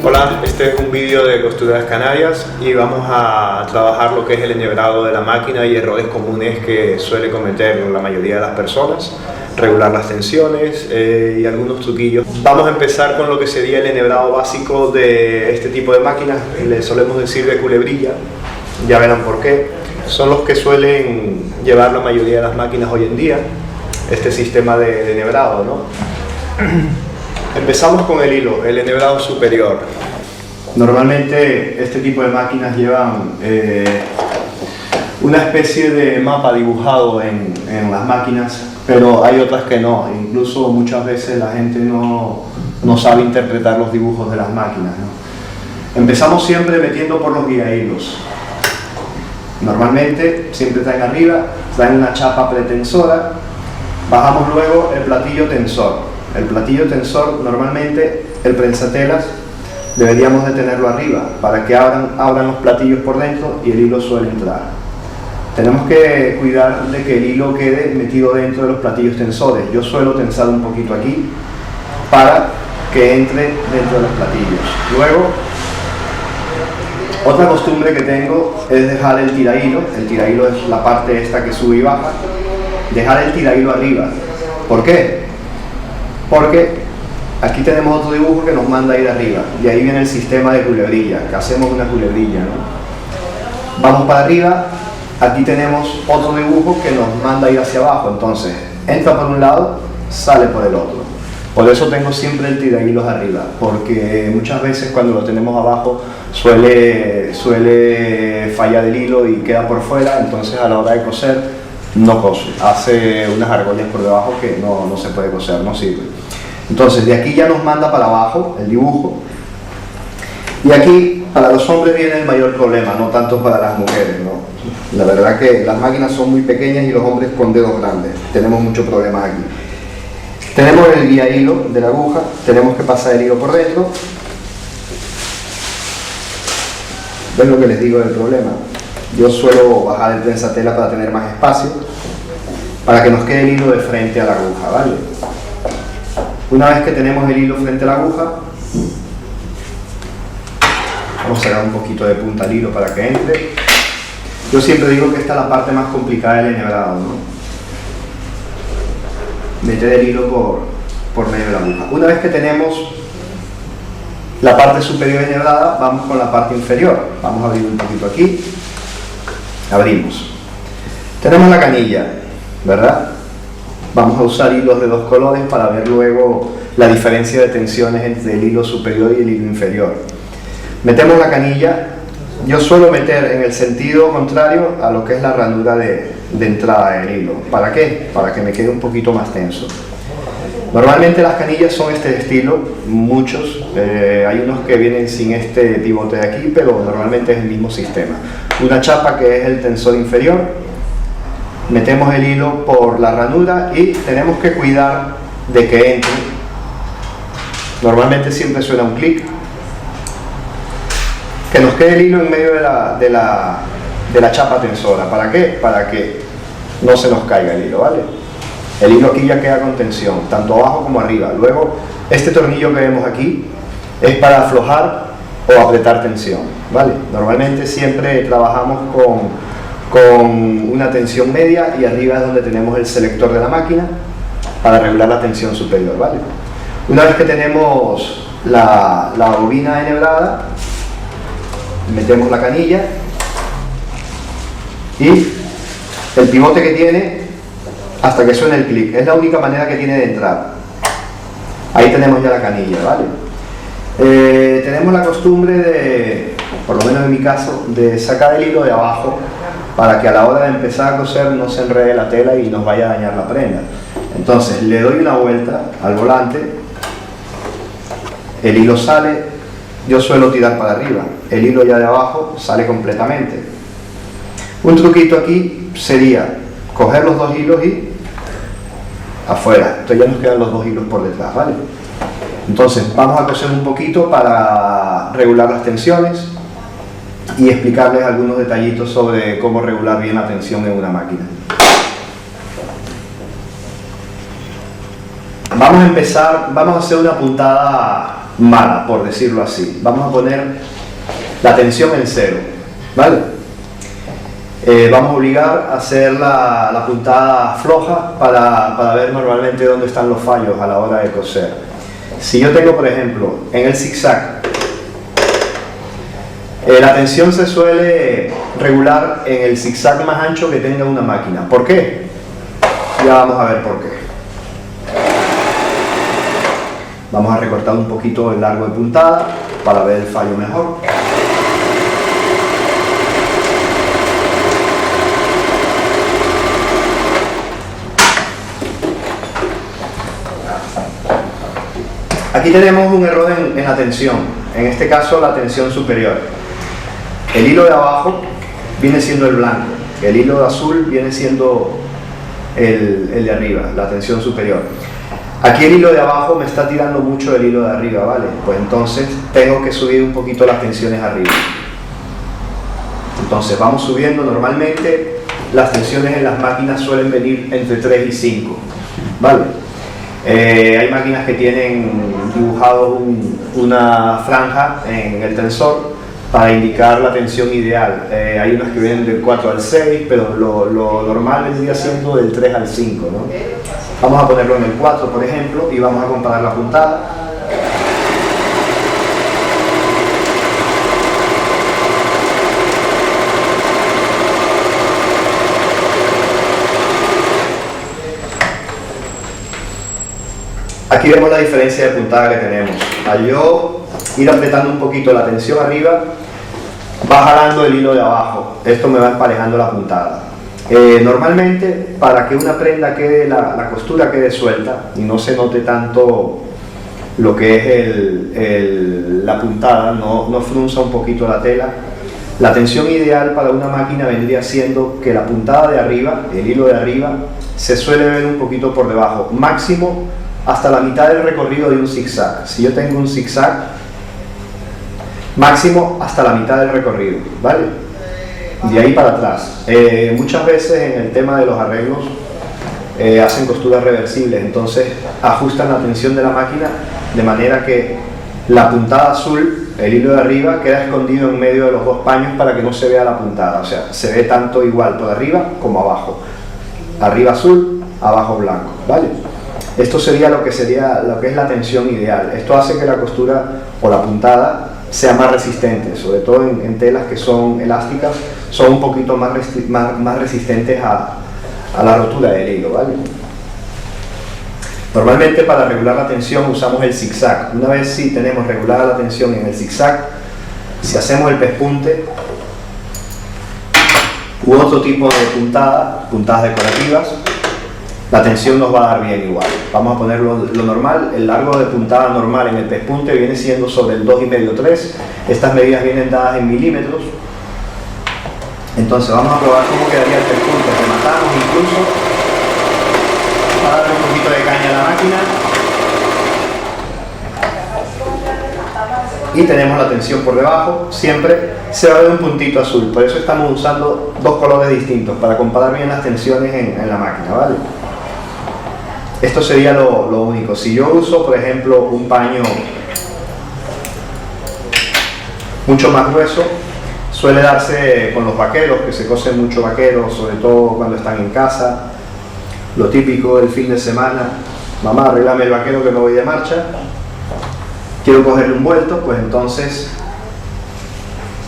Hola, este es un vídeo de Costureras Canarias y vamos a trabajar lo que es el enhebrado de la máquina y errores comunes que suele cometer la mayoría de las personas, regular las tensiones y algunos truquillos. Vamos a empezar con lo que sería el enhebrado básico de este tipo de máquinas, le solemos decir de culebrilla, ya verán por qué. Son los que suelen llevar la mayoría de las máquinas hoy en día, este sistema de enhebrado, ¿no? Empezamos con el hilo, el enhebrado superior. Normalmente este tipo de máquinas llevan una especie de mapa dibujado en las máquinas, pero hay otras que no. Incluso muchas veces la gente no sabe interpretar los dibujos de las máquinas, ¿no? Empezamos siempre metiendo por los guiahilos. Normalmente siempre traen arriba, traen una chapa pretensora, bajamos luego el platillo tensor. El platillo tensor, normalmente el prensatelas deberíamos de tenerlo arriba para que abran los platillos por dentro y el hilo suele entrar. Tenemos que cuidar de que el hilo quede metido dentro de los platillos tensores. Yo suelo tensar un poquito aquí para que entre dentro de los platillos. Luego, otra costumbre que tengo es dejar el tirahilo. El tirahilo es la parte esta que sube y baja. Dejar el tirahilo arriba. ¿Por qué? Porque aquí tenemos otro dibujo que nos manda a ir arriba y ahí viene el sistema de culebrilla, que hacemos una culebrilla, ¿no? Vamos para arriba, aquí tenemos otro dibujo que nos manda a ir hacia abajo, entonces entra por un lado, sale por el otro. Por eso tengo siempre el tirahilos arriba, porque muchas veces cuando lo tenemos abajo suele fallar el hilo y queda por fuera, entonces a la hora de coser no cose, hace unas argollas por debajo que no se puede coser, no sirve. Entonces de aquí ya nos manda para abajo el dibujo y aquí para los hombres viene el mayor problema, no tanto para las mujeres, ¿no? La verdad que las máquinas son muy pequeñas y los hombres con dedos grandes, tenemos muchos problemas aquí. Tenemos el guía hilo de la aguja, tenemos que pasar el hilo por dentro. ¿Ven lo que les digo del problema? Yo suelo bajar el prensatela para tener más espacio, para que nos quede el hilo de frente a la aguja, ¿vale? Una vez que tenemos el hilo frente a la aguja, vamos a sacar un poquito de punta al hilo para que entre. Yo siempre digo que esta es la parte más complicada del enhebrado, ¿no? Meter el hilo por medio de la aguja. Una vez que tenemos la parte superior enhebrada, vamos con la parte inferior. Vamos a abrir un poquito aquí. Abrimos. Tenemos la canilla, ¿verdad? Vamos a usar hilos de dos colores para ver luego la diferencia de tensiones entre el hilo superior y el hilo inferior. Metemos la canilla. Yo suelo meter en el sentido contrario a lo que es la ranura de entrada del hilo. ¿Para qué? Para que me quede un poquito más tenso. Normalmente las canillas son este estilo, muchos, hay unos que vienen sin este pivote de aquí, pero normalmente es el mismo sistema. Una chapa que es el tensor inferior, metemos el hilo por la ranura y tenemos que cuidar de que entre. Normalmente siempre suena un clic. Que nos quede el hilo en medio de la chapa tensora. ¿Para qué? Para que no se nos caiga el hilo, ¿vale? El hilo aquí ya queda con tensión, tanto abajo como arriba. Luego, este tornillo que vemos aquí es para aflojar o apretar tensión, ¿vale? Normalmente siempre trabajamos con una tensión media y arriba es donde tenemos el selector de la máquina para regular la tensión superior, ¿vale? Una vez que tenemos la bobina enhebrada, metemos la canilla y el pivote que tiene hasta que suene el clic, es la única manera que tiene de entrar. Ahí tenemos ya la canilla, ¿vale? Tenemos la costumbre de, por lo menos en mi caso, de sacar el hilo de abajo para que a la hora de empezar a coser no se enrede la tela y nos vaya a dañar la prenda. Entonces le doy una vuelta al volante, el hilo sale, yo suelo tirar para arriba, el hilo ya de abajo sale completamente. Un truquito aquí sería coger los dos hilos y afuera, entonces ya nos quedan los dos hilos por detrás, ¿vale? Entonces vamos a coser un poquito para regular las tensiones y explicarles algunos detallitos sobre cómo regular bien la tensión en una máquina. Vamos a empezar, vamos a hacer una puntada mala, por decirlo así. Vamos a poner la tensión en 0, ¿vale? Vamos a obligar a hacer la puntada floja para ver normalmente dónde están los fallos a la hora de coser. Si yo tengo, por ejemplo, en el zigzag, la tensión se suele regular en el zigzag más ancho que tenga una máquina. ¿Por qué? Ya vamos a ver por qué. Vamos a recortar un poquito el largo de puntada para ver el fallo mejor. Aquí tenemos un error en la tensión, en este caso la tensión superior. El hilo de abajo viene siendo el blanco, el hilo de azul viene siendo el de arriba, la tensión superior. Aquí el hilo de abajo me está tirando mucho el hilo de arriba, ¿vale? Pues entonces tengo que subir un poquito las tensiones arriba. Entonces vamos subiendo. Normalmente las tensiones en las máquinas suelen venir entre 3 y 5, ¿vale? Hay máquinas que tienen dibujado una franja en el tensor para indicar la tensión ideal. Hay unas que vienen del 4 al 6, pero lo normal vendría siendo del 3 al 5, ¿no? Vamos a ponerlo en el 4, por ejemplo, y vamos a comparar la puntada. Aquí vemos la diferencia de puntada que tenemos. Al yo ir apretando un poquito la tensión arriba, va jalando el hilo de abajo. Esto me va emparejando la puntada. Normalmente, para que una prenda quede, la costura quede suelta y no se note tanto lo que es la puntada, no frunza un poquito la tela, la tensión ideal para una máquina vendría siendo que la puntada de arriba, el hilo de arriba, se suele ver un poquito por debajo, máximo hasta la mitad del recorrido de un zigzag. Si yo tengo un zigzag, máximo hasta la mitad del recorrido, ¿vale? De ahí para atrás. Muchas veces en el tema de los arreglos hacen costuras reversibles, entonces ajustan la tensión de la máquina de manera que la puntada azul, el hilo de arriba, queda escondido en medio de los dos paños para que no se vea la puntada, o sea, se ve tanto igual por arriba como abajo. Arriba azul, abajo blanco, ¿vale? Esto sería lo que es la tensión ideal. Esto hace que la costura o la puntada sea más resistente, sobre todo en telas que son elásticas, son un poquito más resistentes a la rotura del hilo, ¿vale? Normalmente para regular la tensión usamos el zigzag. Una vez si tenemos regulada la tensión en el zigzag, si hacemos el pespunte u otro tipo de puntadas decorativas, la tensión nos va a dar bien igual. Vamos a poner lo normal. El largo de puntada normal en el pespunte viene siendo sobre el 2,5-3. Estas medidas vienen dadas en milímetros. Entonces vamos a probar cómo quedaría el pespunte. Rematamos incluso para darle un poquito de caña a la máquina. Y tenemos la tensión por debajo. Siempre se va a ver un puntito azul. Por eso estamos usando dos colores distintos, para comparar bien las tensiones en la máquina, ¿vale? Esto sería lo único. Si yo uso, por ejemplo, un paño mucho más grueso, suele darse con los vaqueros, que se cosen mucho vaqueros, sobre todo cuando están en casa. Lo típico del fin de semana: mamá, arréglame el vaquero que me voy de marcha, quiero cogerle un vuelto. Pues entonces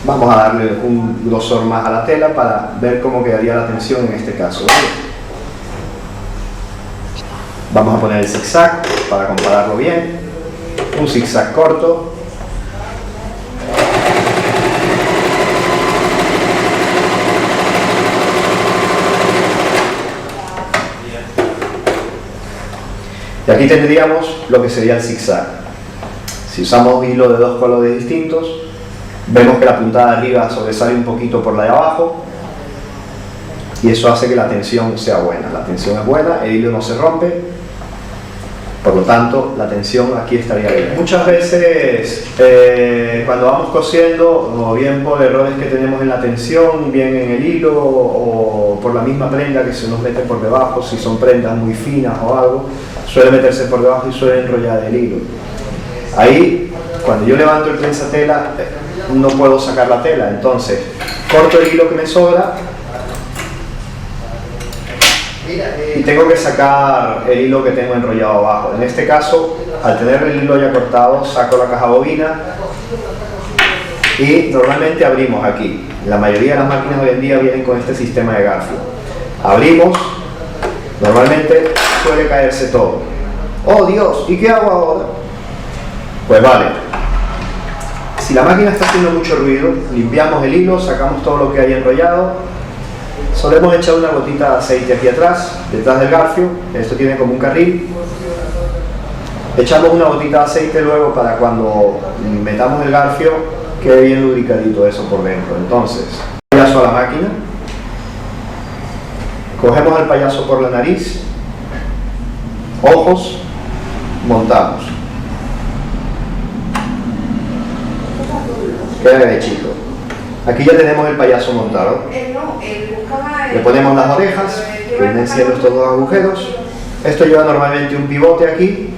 vamos a darle un grosor más a la tela para ver cómo quedaría la tensión en este caso, ¿vale? Vamos a poner el zigzag para compararlo bien. Un zigzag corto. Y aquí tendríamos lo que sería el zigzag. Si usamos hilo de dos colores distintos, vemos que la puntada de arriba sobresale un poquito por la de abajo, y eso hace que la tensión sea buena. La tensión es buena, el hilo no se rompe, por lo tanto la tensión aquí estaría bien. Muchas veces cuando vamos cosiendo, o bien por errores que tenemos en la tensión, bien en el hilo, o por la misma prenda que se nos mete por debajo, si son prendas muy finas o algo, suele meterse por debajo y suele enrollar el hilo. Ahí, cuando yo levanto el prensatela, no puedo sacar la tela, entonces corto el hilo que me sobra y tengo que sacar el hilo que tengo enrollado abajo. En este caso, al tener el hilo ya cortado, saco la caja bobina y normalmente abrimos aquí. La mayoría de las máquinas hoy en día vienen con este sistema de garfio. Abrimos, normalmente suele caerse todo. ¡Oh Dios! ¿Y qué hago ahora? Pues vale, si la máquina está haciendo mucho ruido, limpiamos el hilo, sacamos todo lo que hay enrollado. Solemos echar una gotita de aceite aquí atrás, detrás del garfio. Esto tiene como un carril. Echamos una gotita de aceite luego para cuando metamos el garfio quede bien lubricadito eso por dentro. Entonces, payaso a la máquina. Cogemos al payaso por la nariz, ojos, montamos. Queda derechito. Aquí ya tenemos el payaso montado. Le ponemos las orejas, que vienen siendo estos dos agujeros. Esto lleva normalmente un pivote aquí,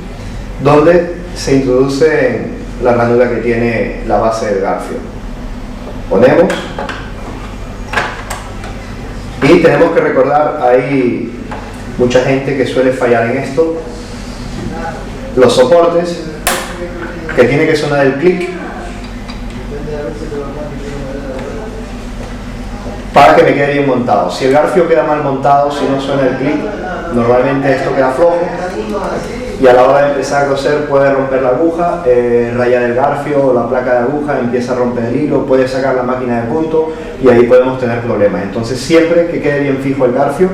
donde se introduce la ranura que tiene la base del garfio. Ponemos. Y tenemos que recordar, hay mucha gente que suele fallar en esto. Los soportes, que tiene que sonar el clic, para que me quede bien montado. Si el garfio queda mal montado, si no suena el clic, normalmente esto queda flojo y a la hora de empezar a coser puede romper la aguja, rayar el garfio o la placa de aguja, empieza a romper el hilo, puede sacar la máquina de punto y ahí podemos tener problemas. Entonces siempre que quede bien fijo el garfio,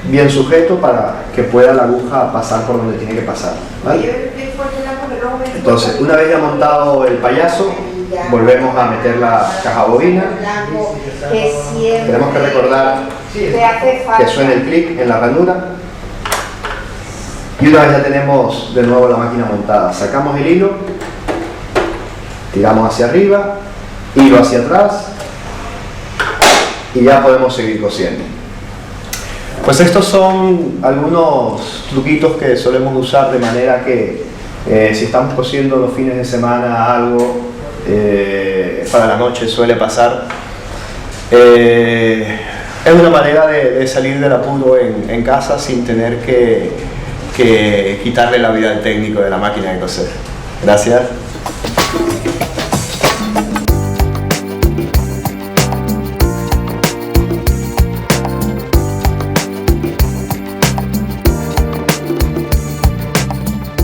bien sujeto para que pueda la aguja pasar por donde tiene que pasar, ¿vale? Entonces, una vez ya montado el payaso, volvemos a meter la caja bobina. Tenemos que recordar que suene el clic en la ranura. Y una vez ya tenemos de nuevo la máquina montada, sacamos el hilo, tiramos hacia arriba, hilo hacia atrás y ya podemos seguir cosiendo. Pues estos son algunos truquitos que solemos usar de manera que si estamos cosiendo los fines de semana algo, para la noche suele pasar, es una manera de salir del apuro en casa sin tener que quitarle la vida al técnico de la máquina de coser. Gracias.